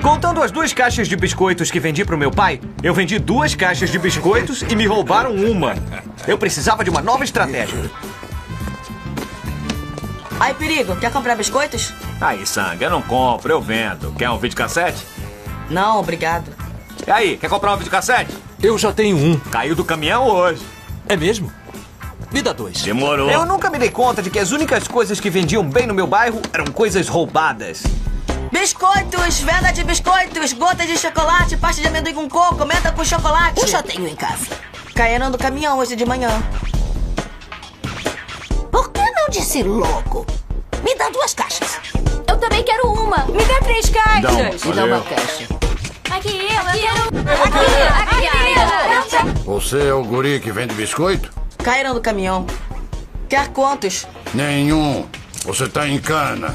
Contando as 2 caixas de biscoitos que vendi pro meu pai, eu vendi 2 caixas de biscoitos e me roubaram uma. Eu precisava de uma nova estratégia. Aí, Perigo, quer comprar biscoitos? Aí, Sangue, eu não compro, eu vendo. Quer um videocassete? Não, obrigado. E aí, quer comprar um videocassete? Eu já tenho um. Caiu do caminhão hoje. É mesmo? Me dá 2. Demorou. Eu nunca me dei conta de que as únicas coisas que vendiam bem no meu bairro eram coisas roubadas. Biscoitos, venda de biscoitos, gotas de chocolate, pasta de amendoim com coco, menta com chocolate. Eu já tenho em casa. Caíram do caminhão hoje de manhã. Por que não disse logo? Me dá 2 caixas. Eu também quero uma. Me dá 3 caixas. Me dá uma caixa. Aqui, eu quero. Aqui. Você é o guri que vende biscoito? Caíram do caminhão. Quer quantos? Nenhum. Você tá em cana.